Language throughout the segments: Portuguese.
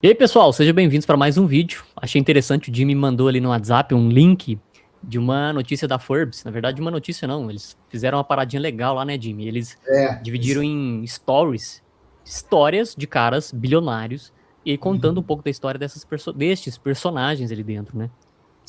E aí, pessoal, sejam bem-vindos para mais um vídeo. Achei interessante, o Jimmy mandou ali no WhatsApp um link de uma notícia da Forbes. Na verdade, uma notícia não, eles fizeram uma paradinha legal lá, né, Jimmy? Eles dividiram em stories, histórias de caras bilionários e aí contando um pouco da história destes personagens ali dentro, né?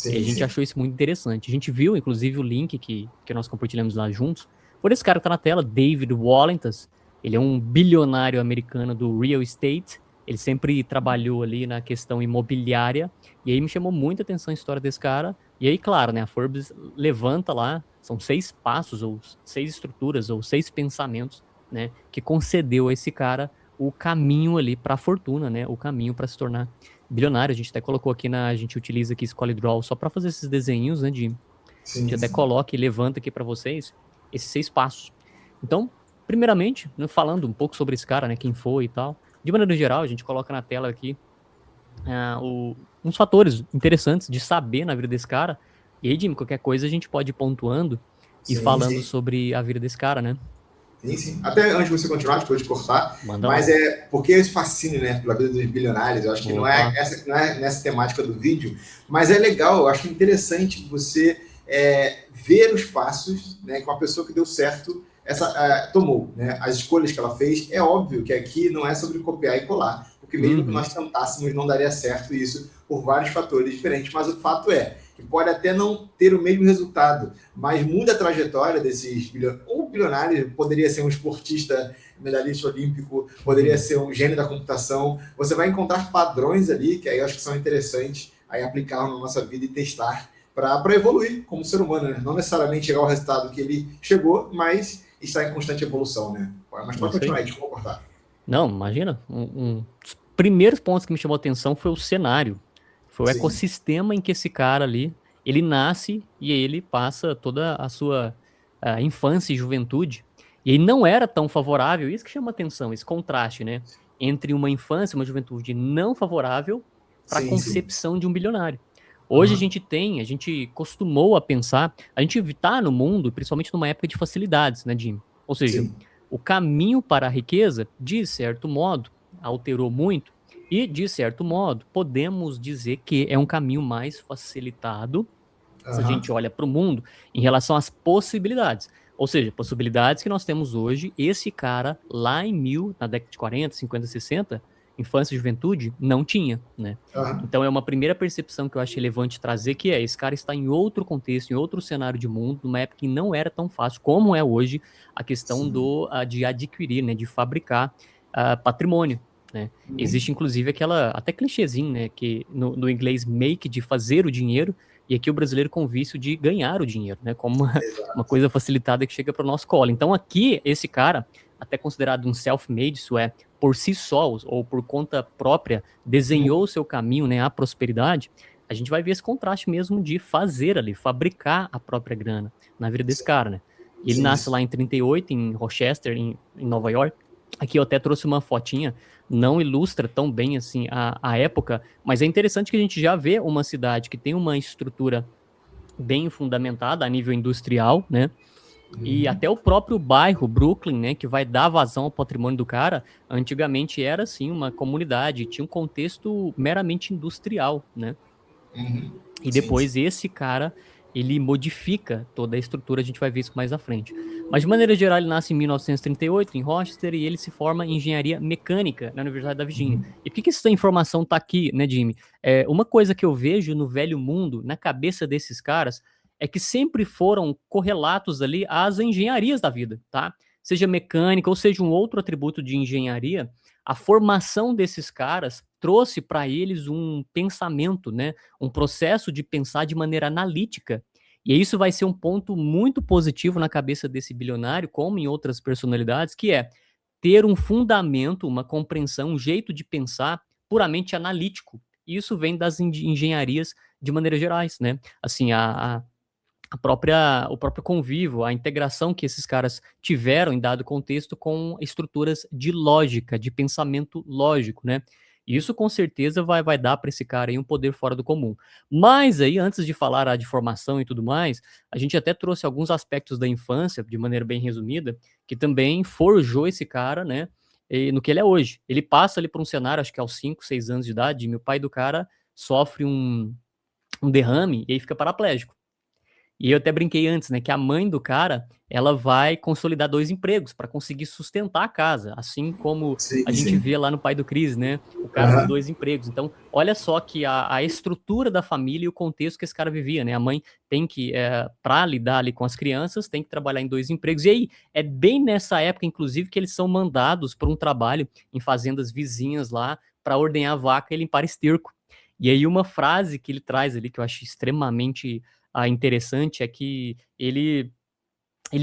E a Sim, gente sim. achou isso muito interessante. A gente viu, inclusive, o link que nós compartilhamos lá juntos. Por esse cara que tá na tela, David Wallentas. Ele é um bilionário americano do real estate. Ele sempre trabalhou ali na questão imobiliária. E aí me chamou muita atenção a história desse cara. E aí, claro, né, a Forbes levanta lá, são 6 passos, ou 6 estruturas, ou 6 pensamentos, né, que concedeu a esse cara o caminho ali para a fortuna, né, o caminho para se tornar bilionário. A gente até colocou aqui a gente utiliza aqui ScholarDraw só para fazer esses desenhos, né, a gente Sim, até sim. coloca e levanta aqui para vocês esses 6 passos. Então, primeiramente, né, falando um pouco sobre esse cara, né, quem foi e tal. De maneira geral, a gente coloca na tela aqui uns fatores interessantes de saber na vida desse cara. E aí, Jimmy, qualquer coisa a gente pode ir pontuando e Sim, falando sim. sobre a vida desse cara, né? Sim, sim. Até antes de você continuar, depois de cortar, Manda mas lá. é porque esse fascínio, né, pela vida dos bilionários, eu acho que Opa. não é nessa temática do vídeo, mas é legal, eu acho interessante você ver os passos, né, que uma pessoa que deu certo tomou, né, as escolhas que ela fez. É óbvio que aqui não é sobre copiar e colar, porque mesmo que Uhum. nós tentássemos não daria certo isso por vários fatores diferentes, mas o fato é que pode até não ter o mesmo resultado, mas muda a trajetória desses bilionários. Um bilionário poderia ser um esportista medalhista olímpico, poderia Uhum. ser um gênio da computação. Você vai encontrar padrões ali que aí eu acho que são interessantes aí aplicar na nossa vida e testar para evoluir como ser humano, né? Não necessariamente chegar ao resultado que ele chegou, mas está em constante evolução, né? Mas É pode isso aí. continuar aí, desculpa cortar. Não, imagina. Um dos primeiros pontos que me chamou a atenção foi o cenário. Foi o Sim, ecossistema em que esse cara ali, ele nasce e aí ele passa toda a sua infância e juventude. E aí não era tão favorável, isso que chama atenção, esse contraste, né? Entre uma infância e uma juventude não favorável para a sim, sim. concepção de um bilionário. Hoje Uhum. a gente costumou a pensar, a gente está no mundo, principalmente numa época de facilidades, né, Jim? Ou seja, Sim. o caminho para a riqueza, de certo modo, alterou muito e, de certo modo, podemos dizer que é um caminho mais facilitado se a gente Uhum. olha para o mundo em relação às possibilidades. Ou seja, possibilidades que nós temos hoje, esse cara lá na década de 40, 50, 60, infância e juventude, não tinha, né? Uhum. Então é uma primeira percepção que eu acho relevante trazer, que é, esse cara está em outro contexto, em outro cenário de mundo, numa época que não era tão fácil como é hoje a questão Sim. de adquirir, né, de fabricar patrimônio, né? Uhum. Existe inclusive aquela, até clichêzinho, né, que no inglês make, de fazer o dinheiro, e aqui o brasileiro com vício de ganhar o dinheiro, né? Como uma Exato. coisa facilitada que chega para o nosso colo. Então aqui, esse cara, até considerado um self-made, isso é, por si só, ou por conta própria, desenhou o seu caminho, né, à prosperidade. A gente vai ver esse contraste mesmo de fazer ali, fabricar a própria grana na vida desse Sim, cara, né? E ele sim. nasce lá em 38, em Rochester, em Nova York. Aqui eu até trouxe uma fotinha, não ilustra tão bem assim a época, mas é interessante que a gente já vê uma cidade que tem uma estrutura bem fundamentada a nível industrial, né? E Uhum. até o próprio bairro, Brooklyn, né, que vai dar vazão ao patrimônio do cara, antigamente era, assim, uma comunidade, tinha um contexto meramente industrial, né? Uhum. E Sim, sim. depois esse cara, ele modifica toda a estrutura, a gente vai ver isso mais à frente. Mas de maneira geral, ele nasce em 1938 em Rochester e ele se forma em engenharia mecânica na Universidade da Virgínia. E por que essa informação tá aqui, né, Jimmy? Uma coisa que eu vejo no velho mundo, na cabeça desses caras, é que sempre foram correlatos ali às engenharias da vida, tá? Seja mecânica ou seja um outro atributo de engenharia, a formação desses caras trouxe para eles um pensamento, né, um processo de pensar de maneira analítica. E isso vai ser um ponto muito positivo na cabeça desse bilionário, como em outras personalidades, que é ter um fundamento, uma compreensão, um jeito de pensar puramente analítico. E isso vem das engenharias de maneira gerais, né? Assim, o próprio convívio, a integração que esses caras tiveram em dado contexto com estruturas de lógica, de pensamento lógico, né? E isso com certeza vai dar para esse cara aí um poder fora do comum. Mas aí, antes de falar de formação e tudo mais, a gente até trouxe alguns aspectos da infância, de maneira bem resumida, que também forjou esse cara, né? no que ele é hoje. Ele passa ali por um cenário, acho que aos 5, 6 anos de idade, meu pai do cara sofre um derrame e aí fica paraplégico. E eu até brinquei antes, né, que a mãe do cara, ela vai consolidar 2 empregos para conseguir sustentar a casa, assim como a Sim, gente sim. vê lá no pai do Chris, né, o cara com Aham. 2 empregos. Então, olha só que a estrutura da família e o contexto que esse cara vivia, né, a mãe tem que, pra lidar ali com as crianças, tem que trabalhar em 2 empregos. E aí, é bem nessa época, inclusive, que eles são mandados para um trabalho em fazendas vizinhas lá, para ordenhar vaca e limpar esterco. E aí uma frase que ele traz ali, que eu acho extremamente interessante é que ele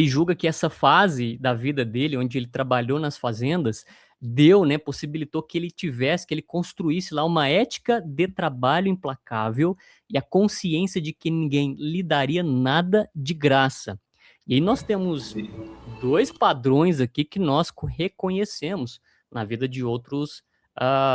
julga que essa fase da vida dele, onde ele trabalhou nas fazendas, deu, né, possibilitou que ele construísse lá uma ética de trabalho implacável e a consciência de que ninguém lhe daria nada de graça. E aí nós temos 2 padrões aqui que nós reconhecemos na vida de outros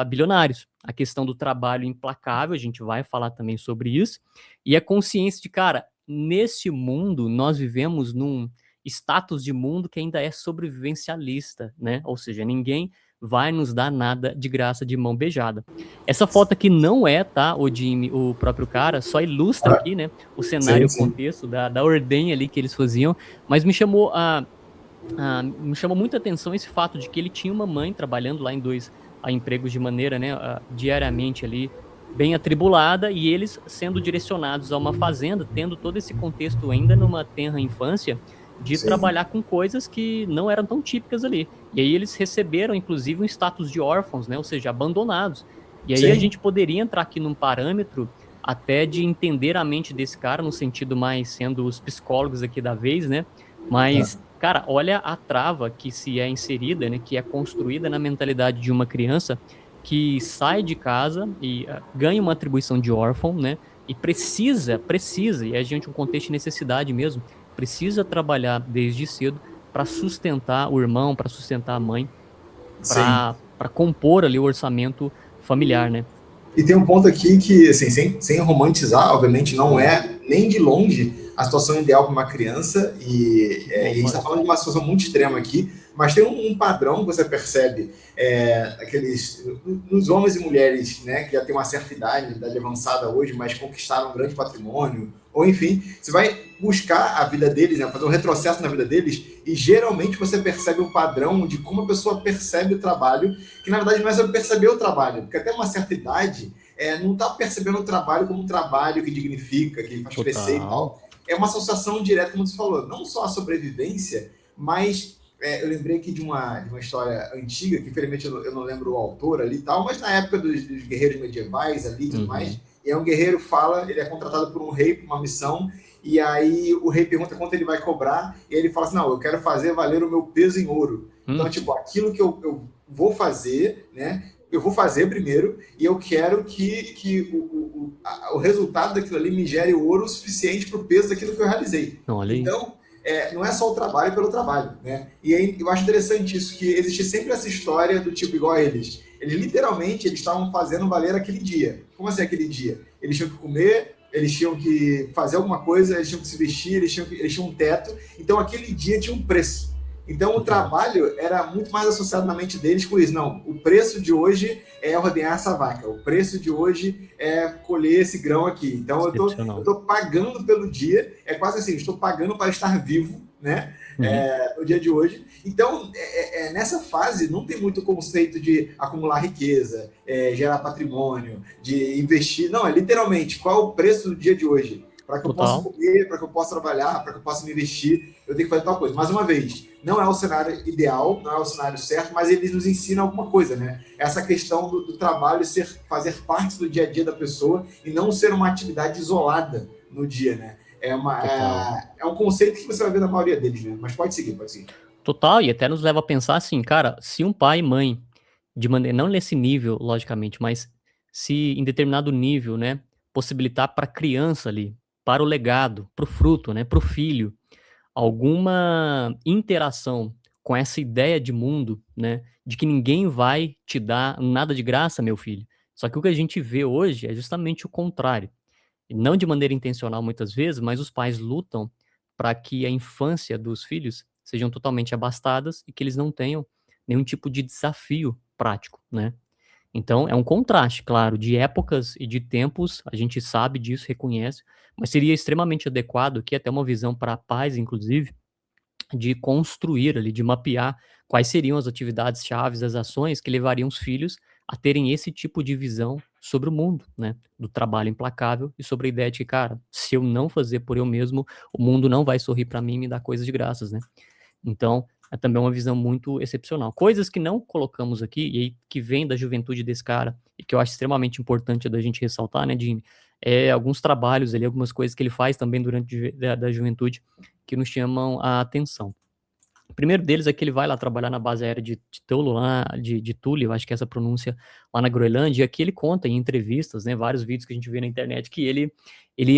bilionários. A questão do trabalho implacável, a gente vai falar também sobre isso, e a consciência de, cara, nesse mundo nós vivemos num status de mundo que ainda é sobrevivencialista, né? Ou seja, ninguém vai nos dar nada de graça de mão beijada. Essa foto aqui não é, tá, o Jimmy, o próprio cara, só ilustra aqui, né, o cenário Sim, e o sim. contexto da ordenha ali que eles faziam, mas me chamou muita atenção esse fato de que ele tinha uma mãe trabalhando lá em 2 empregos de maneira, né, diariamente ali, bem atribulada, e eles sendo direcionados a uma fazenda, tendo todo esse contexto ainda numa tenra infância, de Sim. trabalhar com coisas que não eram tão típicas ali. E aí eles receberam, inclusive, um status de órfãos, né, ou seja, abandonados. E aí a Sim. gente poderia entrar aqui num parâmetro até de entender a mente desse cara, no sentido mais sendo os psicólogos aqui da vez, né, mas cara, olha a trava que se é inserida, né, que é construída na mentalidade de uma criança que sai de casa e ganha uma atribuição de órfão, né, e precisa, e a gente um contexto de necessidade mesmo, precisa trabalhar desde cedo para sustentar o irmão, para sustentar a mãe, Sim. para compor ali o orçamento familiar, né. E tem um ponto aqui que, assim, sem romantizar, obviamente, não é nem de longe a situação ideal para uma criança, e a gente está Lógico. falando de uma situação muito extrema aqui, mas tem um padrão que você percebe nos homens e mulheres, né, que já têm uma certa idade avançada hoje, mas conquistaram um grande patrimônio, ou enfim, você vai buscar a vida deles, né, fazer um retrocesso na vida deles, e geralmente você percebe um padrão de como a pessoa percebe o trabalho, que na verdade não é sobre perceber o trabalho, porque até uma certa idade não está percebendo o trabalho como um trabalho que dignifica, que faz crescer e Total. tal. É uma associação direta, como você falou, não só a sobrevivência, mas eu lembrei aqui de uma história antiga, que infelizmente eu não lembro o autor ali e tal, mas na época dos guerreiros medievais ali e tudo mais, Uhum. e aí um guerreiro fala, ele é contratado por um rei para uma missão, e aí o rei pergunta quanto ele vai cobrar, e ele fala assim, não, eu quero fazer valer o meu peso em ouro. Então, tipo, aquilo que eu vou fazer, né, eu vou fazer primeiro, e eu quero que o resultado daquilo ali me gere ouro suficiente para o peso daquilo que eu realizei. Olha aí. Então, não é só o trabalho pelo trabalho, né? E aí eu acho interessante isso, que existe sempre essa história do tipo igual a eles. Eles literalmente eles estavam fazendo valer aquele dia. Como assim aquele dia? Eles tinham que comer, eles tinham que fazer alguma coisa, eles tinham que se vestir, eles tinham um teto. Então aquele dia tinha um preço. Então o Total. trabalho era muito mais associado na mente deles com isso. Não, o preço de hoje é ordenhar essa vaca, o preço de hoje é colher esse grão aqui. Então eu Excepcional. tô pagando pelo dia, é quase assim, estou pagando para estar vivo, né? Uhum. No dia de hoje. Então, nessa fase, não tem muito conceito de acumular riqueza, gerar patrimônio, de investir. Não, é literalmente qual é o preço do dia de hoje. Para que eu possa Total. comer, para que eu possa trabalhar, para que eu possa me investir, eu tenho que fazer tal coisa. Mais uma vez, não é o cenário ideal, não é o cenário certo, mas eles nos ensinam alguma coisa, né? Essa questão do trabalho fazer parte do dia a dia da pessoa e não ser uma atividade isolada no dia, né? Total. É um conceito que você vai ver na maioria deles, né? Mas pode seguir, pode seguir. Total, e até nos leva a pensar assim, cara, se um pai e mãe, de maneira não nesse nível, logicamente, mas se em determinado nível, né, possibilitar para a criança ali, para o legado, para o fruto, né, para o filho, alguma interação com essa ideia de mundo, né, de que ninguém vai te dar nada de graça, meu filho. Só que o que a gente vê hoje é justamente o contrário. E não de maneira intencional muitas vezes, mas os pais lutam para que a infância dos filhos sejam totalmente abastadas e que eles não tenham nenhum tipo de desafio prático, né? Então, é um contraste, claro, de épocas e de tempos, a gente sabe disso, reconhece, mas seria extremamente adequado aqui, até uma visão para a paz, inclusive, de construir ali, de mapear quais seriam as atividades chaves, as ações que levariam os filhos a terem esse tipo de visão sobre o mundo, né? Do trabalho implacável e sobre a ideia de que, cara, se eu não fazer por eu mesmo, o mundo não vai sorrir para mim e me dar coisas de graças, né? Então, é também uma visão muito excepcional. Coisas que não colocamos aqui, e aí que vem da juventude desse cara, e que eu acho extremamente importante da gente ressaltar, né, Jimmy? É alguns trabalhos ali, algumas coisas que ele faz também durante da juventude que nos chamam a atenção. O primeiro deles é que ele vai lá trabalhar na base aérea de Tulo, lá, de Thule, eu acho que é essa pronúncia, lá na Groenlândia, e aqui ele conta em entrevistas, né, vários vídeos que a gente vê na internet, que ele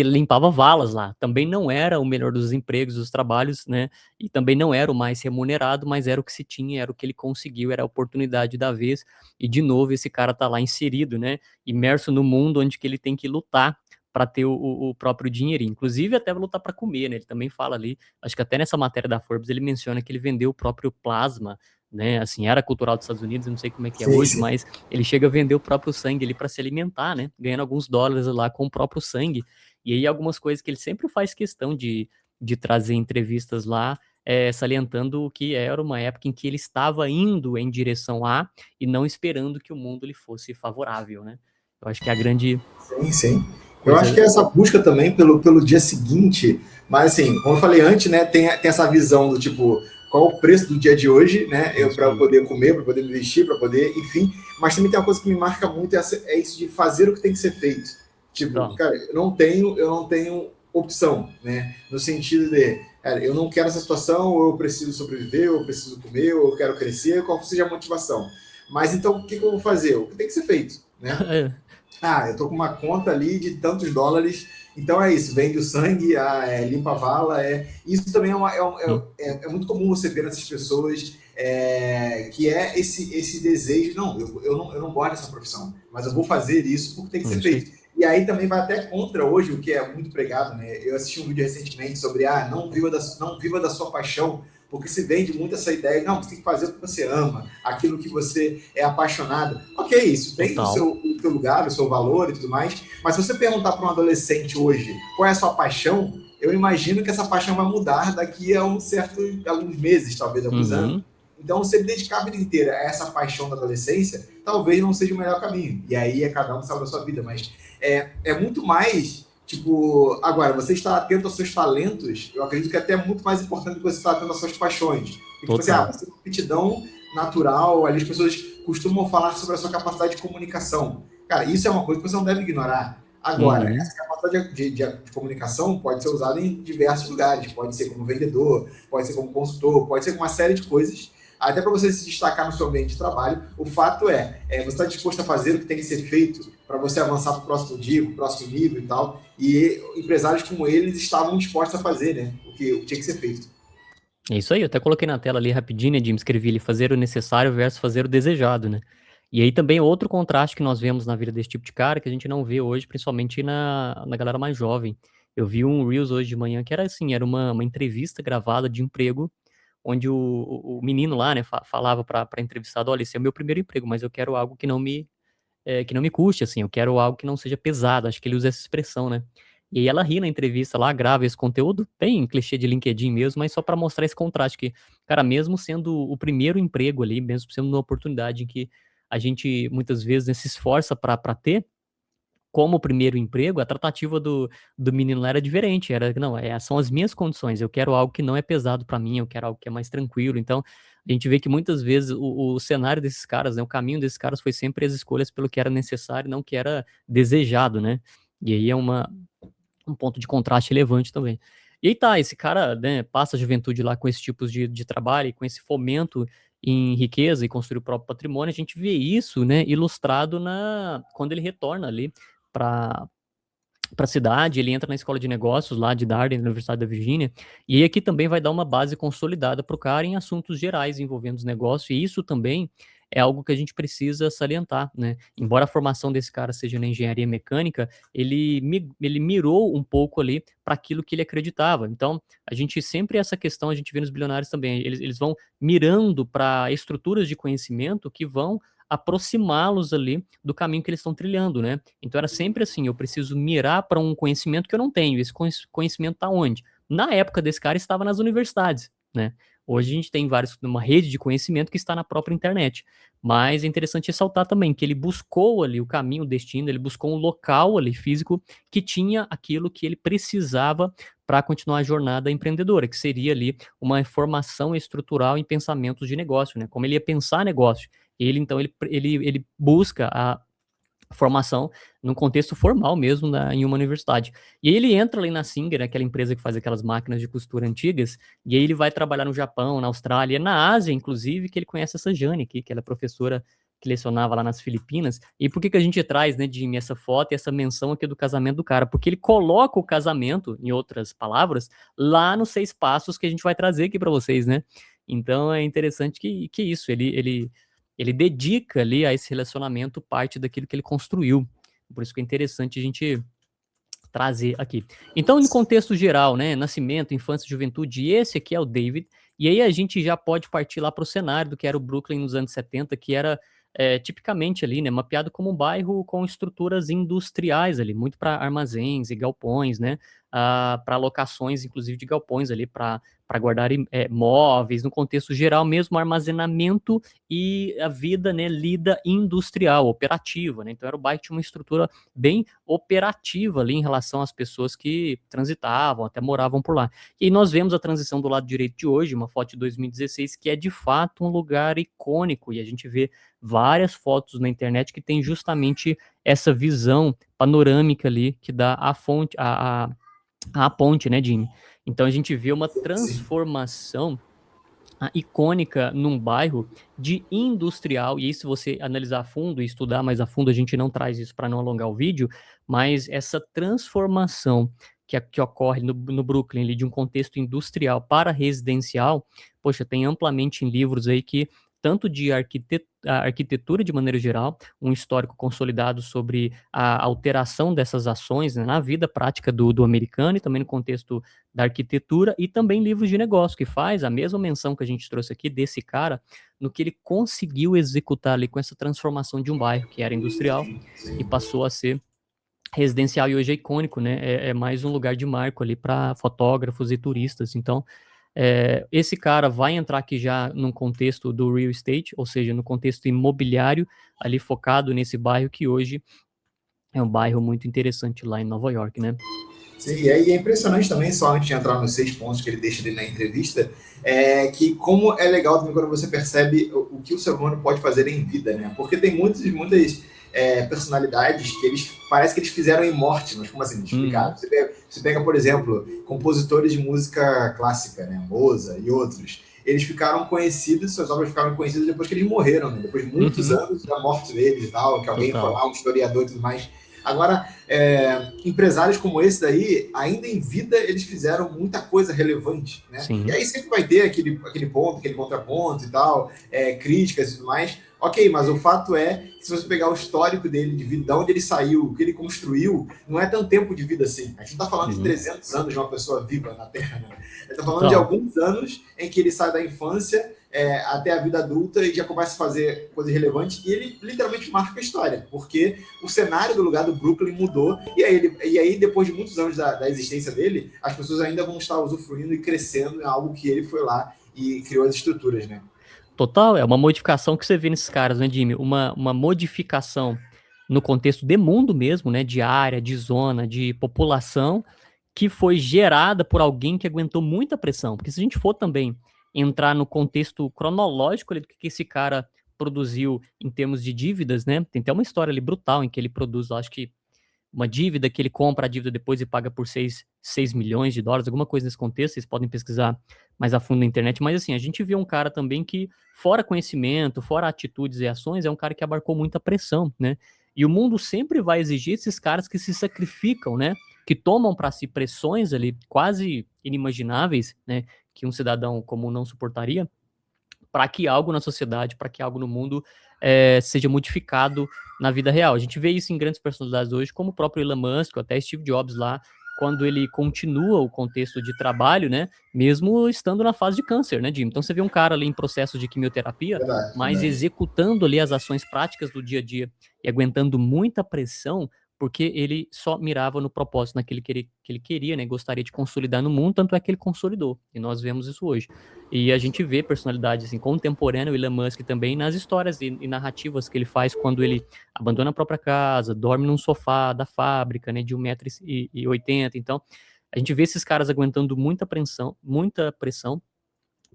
limpava valas lá. Também não era o melhor dos empregos, dos trabalhos, né, e também não era o mais remunerado, mas era o que se tinha, era o que ele conseguiu, era a oportunidade da vez, e de novo esse cara tá lá inserido, né, imerso no mundo onde que ele tem que lutar para ter o próprio dinheirinho, inclusive até lutar para comer, né, ele também fala ali, acho que até nessa matéria da Forbes ele menciona que ele vendeu o próprio plasma, né, assim, era cultural dos Estados Unidos, eu não sei como é que é Sim, hoje, sim. mas ele chega a vender o próprio sangue ali para se alimentar, né, ganhando alguns dólares lá com o próprio sangue. E aí algumas coisas que ele sempre faz questão de trazer em entrevistas lá, salientando que era uma época em que ele estava indo em direção a e não esperando que o mundo lhe fosse favorável, né. Eu acho que é a grande Sim, sim. Eu acho que coisa. é essa busca também pelo dia seguinte, mas assim, como eu falei antes, né, tem essa visão do tipo, qual o preço do dia de hoje, né, para eu poder comer, para poder me vestir, para poder, enfim, mas também tem uma coisa que me marca muito, é isso de fazer o que tem que ser feito. Tipo, Então, cara, eu não tenho opção, né, no sentido de, cara, eu não quero essa situação, ou eu preciso sobreviver, ou eu preciso comer, ou eu quero crescer, qual seja a motivação. Mas então, o que eu vou fazer? O que tem que ser feito, né? é, Ah, eu tô com uma conta ali de tantos dólares, então é isso, vende o sangue, limpa a vala, isso também sim, é muito comum você ver nessas pessoas, que é esse desejo, não eu não gosto dessa profissão, mas eu vou fazer isso porque tem que ser isso aí. feito. E aí também vai até contra hoje o que é muito pregado, né? Eu assisti um vídeo recentemente sobre, não viva da sua paixão, porque se vende muito essa ideia, não, você tem que fazer o que você ama, aquilo que você é apaixonado. Ok, isso tem Total. o teu lugar, o seu valor e tudo mais, mas se você perguntar para um adolescente hoje qual é a sua paixão, eu imagino que essa paixão vai mudar daqui a alguns meses, talvez alguns anos. Uhum. Então, se ele dedicar a vida inteira a essa paixão da adolescência, talvez não seja o melhor caminho. E aí é cada um que sabe da sua vida, mas é muito mais. Tipo, agora, você estar atento aos seus talentos, eu acredito que é até muito mais importante do que você estar atento às suas paixões. E, tipo assim, Total. você tem uma aptidão natural, ali as pessoas costumam falar sobre a sua capacidade de comunicação. Cara, isso é uma coisa que você não deve ignorar. Agora, Uhum. essa capacidade de comunicação pode ser usada em diversos lugares. Pode ser como vendedor, pode ser como consultor, pode ser com uma série de coisas. Até para você se destacar no seu ambiente de trabalho, o fato você está disposto a fazer o que tem que ser feito para você avançar para o próximo dia, para o próximo nível e tal. E empresários como eles estavam dispostos a fazer, né? O que tinha que ser feito. É isso aí, eu até coloquei na tela ali rapidinho, né, Jim, escrevi ali, fazer o necessário versus fazer o desejado, né. E aí também outro contraste que nós vemos na vida desse tipo de cara, que a gente não vê hoje, principalmente na galera mais jovem. Eu vi um reels hoje de manhã que era assim, era uma entrevista gravada de emprego, onde o menino lá, né, falava pra entrevistada: "Olha, esse é o meu primeiro emprego, mas eu quero algo que não me custe, assim, eu quero algo que não seja pesado", acho que ele usa essa expressão, né. E aí ela ri na entrevista lá, grava esse conteúdo, bem clichê de LinkedIn mesmo, mas só para mostrar esse contraste que, cara, mesmo sendo o primeiro emprego ali, mesmo sendo uma oportunidade em que a gente muitas vezes, né, se esforça para ter, como primeiro emprego, a tratativa do menino lá era diferente, era: "Não, são as minhas condições, eu quero algo que não é pesado para mim, eu quero algo que é mais tranquilo". Então, a gente vê que muitas vezes o cenário desses caras, né, o caminho desses caras foi sempre as escolhas pelo que era necessário, não o que era desejado, né. E aí é um ponto de contraste relevante também. E aí tá, esse cara, né, passa a juventude lá com esse tipos de trabalho e com esse fomento em riqueza e construir o próprio patrimônio, a gente vê isso, né, ilustrado quando ele retorna ali para a cidade, ele entra na escola de negócios lá de Darden, na Universidade da Virgínia, e aí aqui também vai dar uma base consolidada para o cara em assuntos gerais envolvendo os negócios, e isso também é algo que a gente precisa salientar, né? Embora a formação desse cara seja na engenharia mecânica, ele mirou um pouco ali para aquilo que ele acreditava. Então, a gente sempre essa questão a gente vê nos bilionários também, eles vão mirando para estruturas de conhecimento que vão aproximá-los ali do caminho que eles estão trilhando, né? Então era sempre assim, eu preciso mirar para um conhecimento que eu não tenho. Esse conhecimento está onde? Na época desse cara estava nas universidades, né? Hoje a gente tem uma rede de conhecimento que está na própria internet. Mas é interessante ressaltar também que ele buscou ali o caminho, o destino, ele buscou um local ali físico que tinha aquilo que ele precisava para continuar a jornada empreendedora, que seria ali uma formação estrutural em pensamentos de negócio, né? Como ele ia pensar negócio. Ele busca a formação num contexto formal mesmo em uma universidade. E aí ele entra ali na Singer, aquela empresa que faz aquelas máquinas de costura antigas, e aí ele vai trabalhar no Japão, na Austrália, na Ásia, inclusive, que ele conhece essa Jane aqui, que ela é professora que lecionava lá nas Filipinas. E por que que a gente traz, né, Jimmy, essa foto e essa menção aqui do casamento do cara? Porque ele coloca o casamento, em outras palavras, lá nos 6 passos que a gente vai trazer aqui para vocês, né? Então é interessante que isso, ele dedica ali a esse relacionamento parte daquilo que ele construiu. Por isso que é interessante a gente trazer aqui. Então, no contexto geral, né, nascimento, infância, juventude, esse aqui é o David, e aí a gente já pode partir lá para o cenário do que era o Brooklyn nos anos 70, que era tipicamente ali, né, mapeado como um bairro com estruturas industriais ali, muito para armazéns e galpões, né, para locações, inclusive de galpões ali, para guardar móveis, no contexto geral mesmo, armazenamento e a vida, né, lida industrial, operativa, né, então era o bairro que tinha uma estrutura bem operativa ali em relação às pessoas que transitavam, até moravam por lá. E nós vemos a transição do lado direito de hoje, uma foto de 2016, que é de fato um lugar icônico, e a gente vê várias fotos na internet que tem justamente essa visão panorâmica ali que dá a fonte, a ponte, né, Jimmy? Então a gente vê uma transformação icônica num bairro de industrial, e aí se você analisar a fundo e estudar mais a fundo, a gente não traz isso para não alongar o vídeo, mas essa transformação que ocorre no Brooklyn, ali, de um contexto industrial para residencial, poxa, tem amplamente em livros aí que tanto de arquitetura de maneira geral, um histórico consolidado sobre a alteração dessas ações, né, na vida prática do americano e também no contexto da arquitetura, e também livros de negócio, que faz a mesma menção que a gente trouxe aqui desse cara, no que ele conseguiu executar ali com essa transformação de um bairro que era industrial e passou a ser residencial, e hoje é icônico, né? É mais um lugar de marco ali para fotógrafos e turistas. Então, esse cara vai entrar aqui já num contexto do real estate, ou seja, no contexto imobiliário, ali focado nesse bairro que hoje é um bairro muito interessante lá em Nova York, né? Sim, e é impressionante também, só antes de entrar nos 6 pontos que ele deixa ali na entrevista, que como é legal também quando você percebe o que o ser humano pode fazer em vida, né? Porque tem muitas personalidades que parece que eles fizeram em morte, mas como assim, explicar? Você pega, por exemplo, compositores de música clássica, né? Mozart e outros. Eles ficaram conhecidos, suas obras ficaram conhecidas depois que eles morreram, né? Depois de muitos anos da morte deles e tal, que alguém foi lá, um historiador e tudo mais. Agora, empresários como esse daí, ainda em vida, eles fizeram muita coisa relevante, né? Sim. E aí sempre vai ter aquele ponto, aquele contraponto e tal, críticas e tudo mais. Ok, mas o fato é que se você pegar o histórico dele, de vida, de onde ele saiu, o que ele construiu, não é tanto tempo de vida assim. A gente não está falando de 300 anos de uma pessoa viva na Terra, né? A gente está falando de alguns anos em que ele sai da infância até a vida adulta e já começa a fazer coisas relevantes, e ele literalmente marca a história, porque o cenário do lugar do Brooklyn mudou, e aí depois de muitos anos da existência dele, as pessoas ainda vão estar usufruindo e crescendo em algo que ele foi lá e criou as estruturas, né? Total, é uma modificação que você vê nesses caras, né, Jimmy? Uma modificação no contexto de mundo mesmo, né, de área, de zona, de população, que foi gerada por alguém que aguentou muita pressão. Porque se a gente for também entrar no contexto cronológico ali, do que esse cara produziu em termos de dívidas, né? Tem até uma história ali brutal em que ele produz, acho que uma dívida que ele compra a dívida depois e paga por 6 milhões de dólares, alguma coisa nesse contexto, vocês podem pesquisar mais a fundo na internet, mas assim, a gente vê um cara também que, fora conhecimento, fora atitudes e ações, é um cara que abarcou muita pressão, né? E o mundo sempre vai exigir esses caras que se sacrificam, né? Que tomam para si pressões ali quase inimagináveis, né? Que um cidadão comum não suportaria, para que algo na sociedade, para que algo no mundo seja modificado na vida real. A gente vê isso em grandes personalidades hoje, como o próprio Elon Musk, ou até Steve Jobs lá, quando ele continua o contexto de trabalho, né, mesmo estando na fase de câncer, né, Jim? Então você vê um cara ali em processo de quimioterapia, Verdade, mas verdade. executando ali as ações práticas do dia a dia e aguentando muita pressão, porque ele só mirava no propósito, naquele que ele queria, né, gostaria de consolidar no mundo, tanto é que ele consolidou, e nós vemos isso hoje. E a gente vê personalidades assim, contemporâneas, o Elon Musk também, nas histórias e narrativas que ele faz quando ele abandona a própria casa, dorme num sofá da fábrica, né, de 1,80 m. Então, a gente vê esses caras aguentando muita pressão